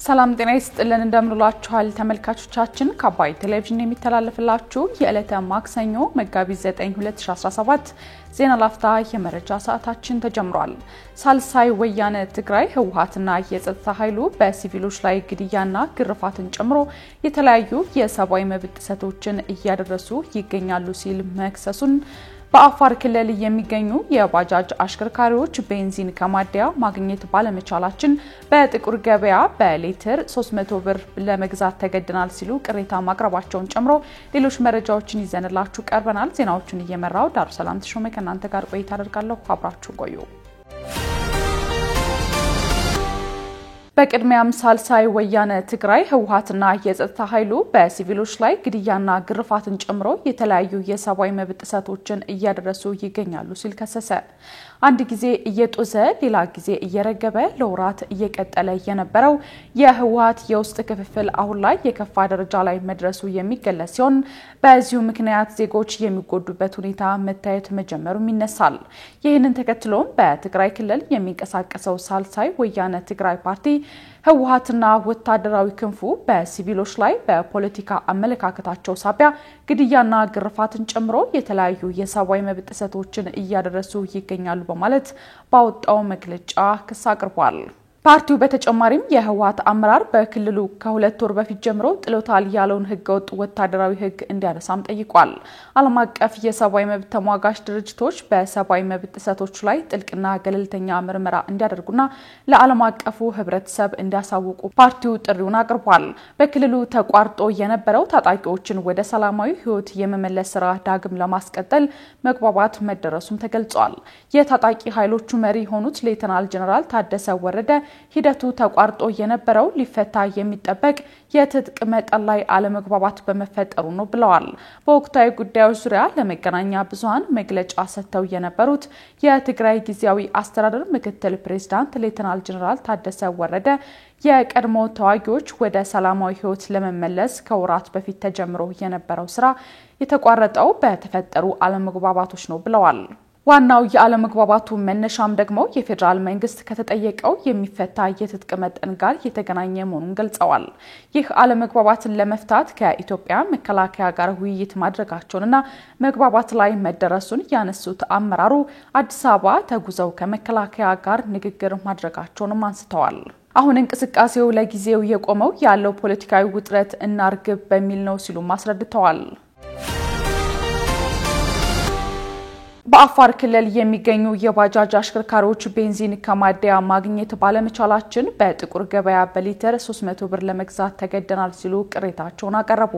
ሰላም ጤና ይስጥልን እንደምንላችኋል ተመልካቾቻችን ከአባይ ቴሌቪዥን የሚተላለፍላችሁ የዕለተ ማክሰኞ መጋቢት 9 2017 ዜና ላፍታ የመረጃ ሰዓታችን ተጀምሯል። ሳልሳይ ወያነ ትግራይ ህወሓትና የጸጥታ ኃይሉ በሲቪሎች ላይ ግድያና ግርፋትን ጨምሮ የተለያዩ የሰብአዊ መብት ጥሰቶችን እያደረሱ ይገኛሉ ሲል መክሰሱን በአፋር ክልል የሚገኙ የባጃጅ አሽከርካሪዎች ቤንዚን ከማደያ ማግኘት ባለመቻላችን በጥቁር ገበያ በሊትር 300 ብር ለመግዛት ተገደናል ሲሉ ቅሬታ ማቅረባቸውን ጨምሮ ሌሎች መረጃዎችን ይዘንላችሁ ቀርበናል። ዜናዎቹን እየመራው ዳሩ ሰላም ተሾመ ከናንተ ጋር ቆይታ አደርጋለሁ። አብራችሁ ቆዩ። በቅድሚያም ሳልሳይ ወያነ ትግራይ ህወሓትና የጸጥታ ኃይሉ በሲቪሎች ላይ ግድያና ግርፋትን ጨምሮ የተለያዩ የሰብአዊ መብት ጥሰቶችን እያደረሱ ይገኛሉ ሲል ከሰሰ። አንድ ጊዜ እየጦዘ ሌላ ጊዜ እየረገበ ለወራት እየቀጠለ የነበረው የህወሓት የውስጥ ክፍፍል አሁን ላይ የከፋ ደረጃ ላይ መድረሱ የሚገለጽ ሲሆን በዚሁ ምክንያት ዜጎች የሚጎዱበት ሁኔታ መታየት መጀመሩም ይነሳል። ይህንን ተከትሎም በትግራይ ክልል የሚንቀሳቀሰው ሳልሳይ ወያነ ትግራይ ፓርቲ ህወሓትና ወታደራዊ ክንፉ በሲቪሎች ላይ በፖለቲካ አመለካከታቸው ሳቢያ ግድያና ግርፋትን ጨምሮ የተለያዩ የሰብአዊ መብት ጥሰቶችን እያደረሱ ይገኛሉ በማለት ባወጣው መግለጫ ክስ አቅርቧል። ፓርቲው በተጨማሪም የህወሓት አመራር በክልሉ ከሁለት ወር በፊት ጀምሮ ጥሎታል ያለውን ህገወጥ ወታደራዊ ህግ እንዲያነሳም ጠይቋል። ዓለም አቀፍ የሰብአዊ መብት ተሟጋች ድርጅቶች በሰብአዊ መብት ጥሰቶች ላይ ጥልቅና ገለልተኛ ምርመራ እንዲያደርጉና ለዓለም አቀፉ ህብረተሰብ እንዲያሳውቁ ፓርቲው ጥሪውን አቅርቧል። በክልሉ ተቋርጦ የነበረው ታጣቂዎችን ወደ ሰላማዊ ህይወት የመመለስ ስራ ዳግም ለማስቀጠል መግባባት መደረሱም ተገልጿል። የታጣቂ ኃይሎቹ መሪ የሆኑት ሌተናል ጀነራል ታደሰ ወረደ ሂደቱ ተቋርጦ የነበረው ሊፈታ የሚጠበቅ የትጥቅ መጠን ላይ አለመግባባት በመፈጠሩ ነው ብለዋል። በወቅታዊ ጉዳዮች ዙሪያ ለመገናኛ ብዙሃን መግለጫ ሰጥተው የነበሩት የትግራይ ጊዜያዊ አስተዳደር ምክትል ፕሬዝዳንት ሌተናል ጀነራል ታደሰ ወረደ የቀድሞ ተዋጊዎች ወደ ሰላማዊ ህይወት ለመመለስ ከወራት በፊት ተጀምሮ የነበረው ስራ የተቋረጠው በተፈጠሩ አለመግባባቶች ነው ብለዋል። ዋናው የአለመግባባቱ መነሻም ደግሞ የፌደራል መንግስት ከተጠየቀው የሚፈታ የትጥቅ መጠን ጋር የተገናኘ መሆኑን ገልጸዋል። ይህ አለመግባባትን ለመፍታት ከኢትዮጵያ መከላከያ ጋር ውይይት ማድረጋቸውንና መግባባት ላይ መደረሱን ያነሱት አመራሩ አዲስ አበባ ተጉዘው ከመከላከያ ጋር ንግግር ማድረጋቸውንም አንስተዋል። አሁን እንቅስቃሴው ለጊዜው የቆመው ያለው ፖለቲካዊ ውጥረት እናርግብ በሚል ነው ሲሉ አስረድተዋል። በአፋር ክልል የሚገኙ የባጃጅ አሽከርካሪዎች ቤንዚን ከማደያ ማግኘት ባለመቻላችን በጥቁር ገበያ በሊትር 300 ብር ለመግዛት ተገደናል ሲሉ ቅሬታቸውን አቀረቡ።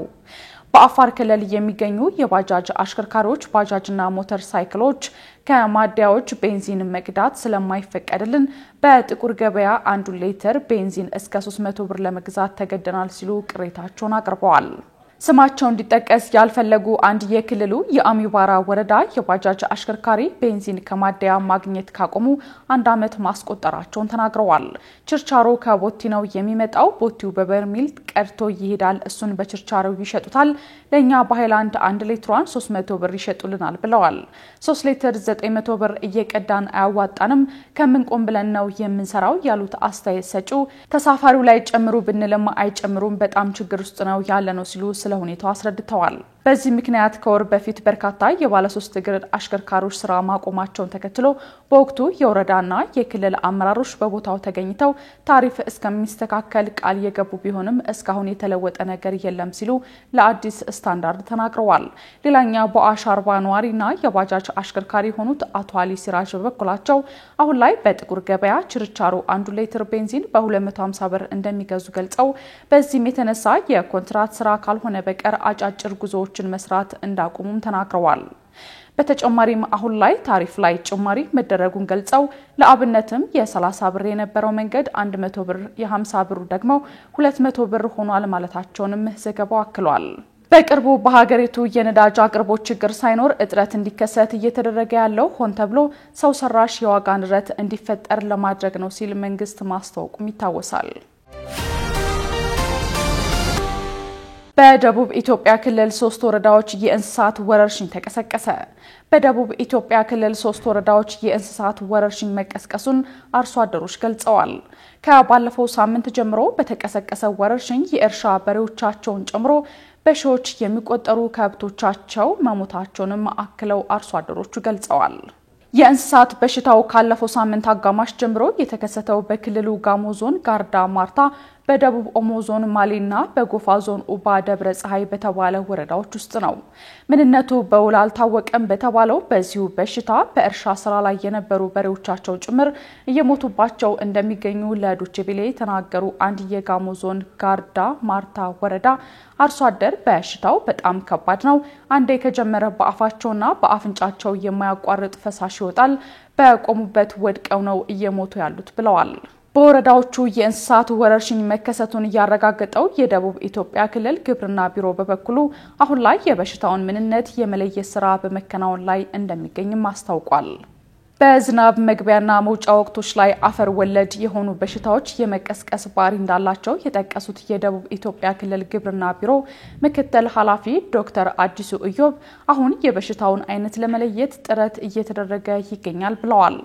በአፋር ክልል የሚገኙ የባጃጅ አሽከርካሪዎች ባጃጅና ሞተር ሳይክሎች ከማደያዎች ቤንዚን መቅዳት ስለማይፈቀድልን በጥቁር ገበያ 1 ሊትር ቤንዚን እስከ 300 ብር ለመግዛት ተገደናል ሲሉ ቅሬታቸውን አቅርበዋል። ስማቸው እንዲጠቀስ ያልፈለጉ አንድ የክልሉ የአሚባራ ወረዳ የባጃጅ አሽከርካሪ ቤንዚን ከማደያ ማግኘት ካቆሙ 1 ዓመት ማስቆጠራቸውን ተናግረዋል። ችርቻሮ ከቦቲ ነው የሚመጣው። ቦቲው በበርሚል ቀድቶ ይሄዳል። እሱን በችርቻሮ ይሸጡታል። ለኛ በሃይላንድ 1 ሊትሯን 300 ብር ይሸጡልናል ብለዋል። 3 ሊትር 900 ብር እየቀዳን አያዋጣንም ከምንቆም ብለን ነው የምንሰራው ያሉት አስተያየት ሰጪው ተሳፋሪው ላይ ጨምሩ ብንልም አይጨምሩም በጣም ችግር ውስጥ ነው ያለነው ሲሉ ስለሁኔታው አስረድተዋል። በዚህ ምክንያት ከወር በፊት በርካታ የባለሶስት እግር አሽከርካሪዎች ስራ ማቆማቸውን ተከትሎ በወቅቱ የወረዳና የክልል አመራሮች በቦታው ተገኝተው ታሪፍ እስከሚስተካከል ቃል የገቡ ቢሆንም እስካሁን የተለወጠ ነገር የለም ሲሉ ለአዲስ ስታንዳርድ ተናግረዋል። ሌላኛው በአሻርባ ነዋሪና የባጃጅ አሽከርካሪ ሆኑት አቶ አሊ ሲራጅ በበኩላቸው አሁን ላይ በጥቁር ገበያ ችርቻሮ 1 ሊትር ቤንዚን በ250 ብር እንደሚገዙ ገልጸው በዚህም የተነሳ የኮንትራት ስራ ካልሆነ በቀር አጫጭር ጉዞዎችን መስራት እንዳቆሙም ተናግረዋል። በተጨማሪም አሁን ላይ ታሪፍ ላይ ጭማሪ መደረጉን ገልጸው ለአብነትም የ30 ብር የነበረው መንገድ 100 ብር የ50 ብሩ ደግሞ 200 ብር ሆኗል ማለታቸውንም ዘገባው አክሏል። በቅርቡ በሀገሪቱ የነዳጅ አቅርቦት ችግር ሳይኖር እጥረት እንዲከሰት እየተደረገ ያለው ሆን ተብሎ ሰው ሰራሽ የዋጋ ንረት እንዲፈጠር ለማድረግ ነው ሲል መንግስት ማስታወቁም ይታወሳል። በደቡብ ኢትዮጵያ ክልል 3 ወረዳዎች የእንስሳት ወረርሽኝ ተቀሰቀሰ። በደቡብ ኢትዮጵያ ክልል 3 ወረዳዎች የእንስሳት ወረርሽኝ መቀስቀሱን አርሶ አደሮች ገልጸዋል። ከባለፈው ሳምንት ጀምሮ በተቀሰቀሰ ወረርሽኝ የእርሻ በሬዎቻቸውን ጨምሮ በሺዎች የሚቆጠሩ ከብቶቻቸው መሞታቸውንም አክለው አርሶ አደሮቹ ገልጸዋል። የእንስሳት በሽታው ካለፈው ሳምንት አጋማሽ ጀምሮ የተከሰተው በክልሉ ጋሞ ዞን ጋርዳ ማርታ፣ በደቡብ ኦሞ ዞን ማሊና በጎፋ ዞን ኡባ ደብረ ፀሐይ በተባለ ወረዳዎች ውስጥ ነው። ምንነቱ በውል አልታወቀም በተባለው በዚሁ በሽታ በእርሻ ስራ ላይ የነበሩ በሬዎቻቸው ጭምር እየሞቱባቸው እንደሚገኙ ለዶቼቬሌ ተናገሩ። አንድ የጋሞ ዞን ጋርዳ ማርታ ወረዳ አርሶ አደር በሽታው በጣም ከባድ ነው፣ አንዴ ከጀመረ በአፋቸውና በአፍንጫቸው የማያቋርጥ ፈሳሽ ይወጣል፣ በቆሙበት ወድቀው ነው እየሞቱ ያሉት ብለዋል። በወረዳዎቹ የእንስሳት ወረርሽኝ መከሰቱን ያረጋገጠው የደቡብ ኢትዮጵያ ክልል ግብርና ቢሮ በበኩሉ አሁን ላይ የበሽታውን ምንነት የመለየት ስራ በመከናወን ላይ እንደሚገኝም አስታውቋል። በዝናብ መግቢያና መውጫ ወቅቶች ላይ አፈር ወለድ የሆኑ በሽታዎች የመቀስቀስ ባህሪ እንዳላቸው የጠቀሱት የደቡብ ኢትዮጵያ ክልል ግብርና ቢሮ ምክትል ኃላፊ ዶክተር አዲሱ እዮብ አሁን የበሽታውን አይነት ለመለየት ጥረት እየተደረገ ይገኛል ብለዋል።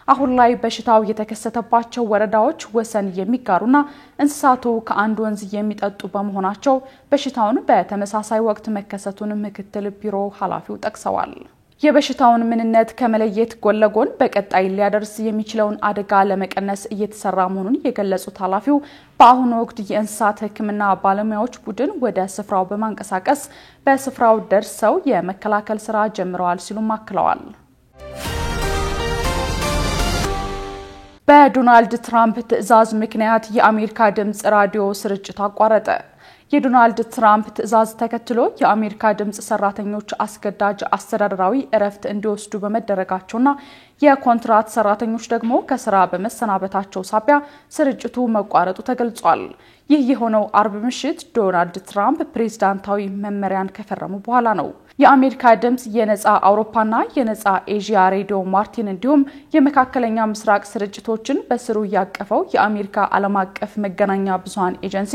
አሁን ላይ በሽታው የተከሰተባቸው ወረዳዎች ወሰን የሚጋሩና እንስሳቱ ከአንድ ወንዝ የሚጠጡ በመሆናቸው በሽታውን በተመሳሳይ ወቅት መከሰቱን ምክትል ቢሮ ኃላፊው ጠቅሰዋል። የበሽታውን ምንነት ከመለየት ጎን ለጎን በቀጣይ ሊያደርስ የሚችለውን አደጋ ለመቀነስ እየተሰራ መሆኑን የገለጹት ኃላፊው በአሁኑ ወቅት የእንስሳት ሕክምና ባለሙያዎች ቡድን ወደ ስፍራው በማንቀሳቀስ በስፍራው ደርሰው የመከላከል ስራ ጀምረዋል ሲሉም አክለዋል። በዶናልድ ትራምፕ ትዕዛዝ ምክንያት የአሜሪካ ድምጽ ራዲዮ ስርጭት አቋረጠ። የዶናልድ ትራምፕ ትዕዛዝ ተከትሎ የአሜሪካ ድምጽ ሰራተኞች አስገዳጅ አስተዳደራዊ እረፍት እንዲወስዱ በመደረጋቸውና የኮንትራት ሰራተኞች ደግሞ ከስራ በመሰናበታቸው ሳቢያ ስርጭቱ መቋረጡ ተገልጿል። ይህ የሆነው አርብ ምሽት ዶናልድ ትራምፕ ፕሬዝዳንታዊ መመሪያን ከፈረሙ በኋላ ነው። የአሜሪካ ድምጽ የነጻ አውሮፓና የነጻ ኤዥያ ሬዲዮ ማርቲን እንዲሁም የመካከለኛ ምስራቅ ስርጭቶችን በስሩ ያቀፈው የአሜሪካ ዓለም አቀፍ መገናኛ ብዙሃን ኤጀንሲ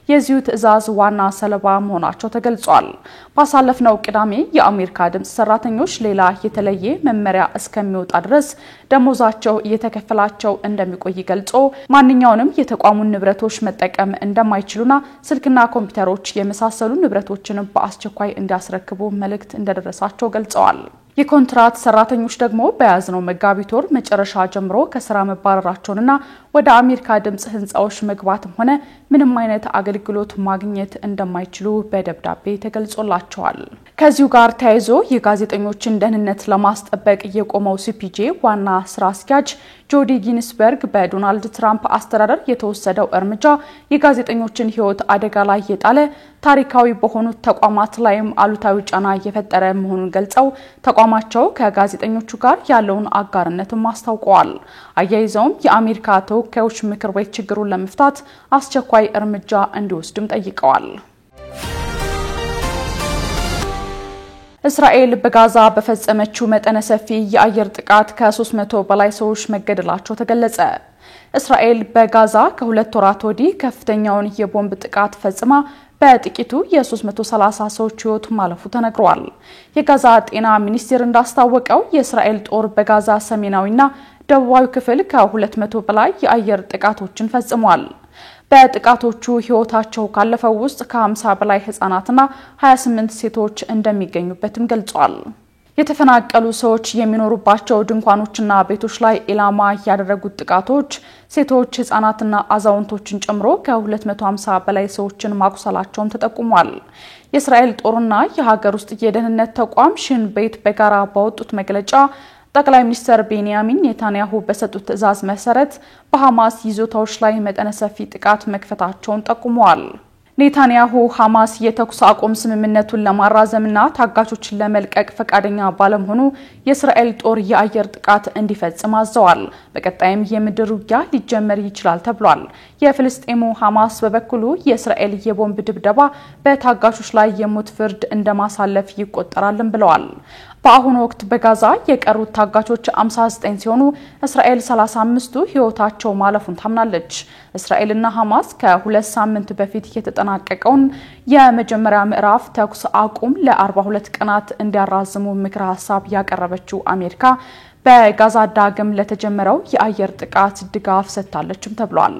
የዚሁ ትዕዛዝ ዋና ሰለባ መሆናቸው ተገልጿል። ባሳለፍነው ቅዳሜ የአሜሪካ ድምጽ ሰራተኞች ሌላ የተለየ መመሪያ እስከሚወጣ ድረስ ደሞዛቸው እየተከፈላቸው እንደሚቆይ ገልጾ ማንኛውንም የተቋሙን ንብረቶች መጠቀም እንደማይችሉና ስልክና ኮምፒውተሮች የመሳሰሉ ንብረቶችን በአስቸኳይ እንዲያስረክቡ መልእክት እንደደረሳቸው ገልጸዋል። የኮንትራት ሰራተኞች ደግሞ በያዝነው መጋቢት ወር መጨረሻ ጀምሮ ከስራ መባረራቸውንና ወደ አሜሪካ ድምጽ ህንጻዎች መግባትም ሆነ ምንም አይነት አገልግሎት ማግኘት እንደማይችሉ በደብዳቤ ተገልጾላቸዋል። ከዚሁ ጋር ተያይዞ የጋዜጠኞችን ደህንነት ለማስጠበቅ የቆመው ሲፒጄ ዋና ስራ አስኪያጅ ጆዲ ጊንስበርግ በዶናልድ ትራምፕ አስተዳደር የተወሰደው እርምጃ የጋዜጠኞችን ህይወት አደጋ ላይ የጣለ ታሪካዊ በሆኑት ተቋማት ላይም አሉታዊ ጫና እየፈጠረ መሆኑን ገልጸው ተቋማቸው ከጋዜጠኞቹ ጋር ያለውን አጋርነትም አስታውቀዋል። አያይዘውም የአሜሪካ ተወካዮች ምክር ቤት ችግሩን ለመፍታት አስቸኳይ እርምጃ እንዲወስድም ጠይቀዋል። እስራኤል በጋዛ በፈጸመችው መጠነ ሰፊ የአየር ጥቃት ከ300 በላይ ሰዎች መገደላቸው ተገለጸ። እስራኤል በጋዛ ከ2 ወራት ወዲህ ከፍተኛውን የቦምብ ጥቃት ፈጽማ በጥቂቱ የ330 ሰዎች ህይወት ማለፉ ተነግሯል። የጋዛ ጤና ሚኒስቴር እንዳስታወቀው የእስራኤል ጦር በጋዛ ሰሜናዊና ደቡባዊ ክፍል ከ200 በላይ የአየር ጥቃቶችን ፈጽሟል። በጥቃቶቹ ህይወታቸው ካለፈው ውስጥ ከ50 በላይ ህፃናትና 28 ሴቶች እንደሚገኙበትም ገልጿል። የተፈናቀሉ ሰዎች የሚኖሩባቸው ድንኳኖችና ቤቶች ላይ ኢላማ ያደረጉት ጥቃቶች ሴቶች፣ ህፃናትና አዛውንቶችን ጨምሮ ከ250 በላይ ሰዎችን ማቁሰላቸውም ተጠቁሟል። የእስራኤል ጦርና የሀገር ውስጥ የደህንነት ተቋም ሽን ቤት በጋራ ባወጡት መግለጫ ጠቅላይ ሚኒስትር ቤንያሚን ኔታንያሁ በሰጡት ትዕዛዝ መሰረት በሐማስ ይዞታዎች ላይ መጠነ ሰፊ ጥቃት መክፈታቸውን ጠቁመዋል። ኔታንያሁ ሐማስ የተኩስ አቁም ስምምነቱን ለማራዘምና ታጋቾችን ለመልቀቅ ፈቃደኛ ባለመሆኑ የእስራኤል ጦር የአየር ጥቃት እንዲፈጽም አዘዋል። በቀጣይም የምድር ውጊያ ሊጀመር ይችላል ተብሏል። የፍልስጤሙ ሐማስ በበኩሉ የእስራኤል የቦምብ ድብደባ በታጋቾች ላይ የሞት ፍርድ እንደማሳለፍ ይቆጠራልም ብለዋል። በአሁኑ ወቅት በጋዛ የቀሩት ታጋቾች 59 ሲሆኑ እስራኤል 35ቱ ህይወታቸው ማለፉን ታምናለች። እስራኤልና ሐማስ ከ2 ሳምንት በፊት የተጠናቀቀውን የመጀመሪያ ምዕራፍ ተኩስ አቁም ለ42 ቀናት እንዲያራዝሙ ምክረ ሐሳብ ያቀረበችው አሜሪካ በጋዛ ዳግም ለተጀመረው የአየር ጥቃት ድጋፍ ሰጥታለችም ተብሏል።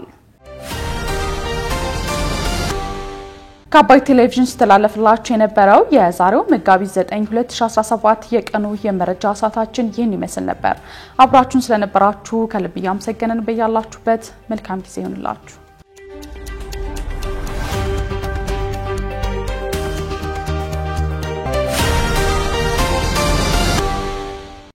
ከአባይ ቴሌቪዥን ስተላለፈላችሁ የነበረው የዛሬው መጋቢት 9 2017 የቀኑ የመረጃ ሰዓታችን ይህን ይመስል ነበር። አብራችሁን ስለነበራችሁ ከልብ ያመሰግነን። በያላችሁበት መልካም ጊዜ ይሁንላችሁ።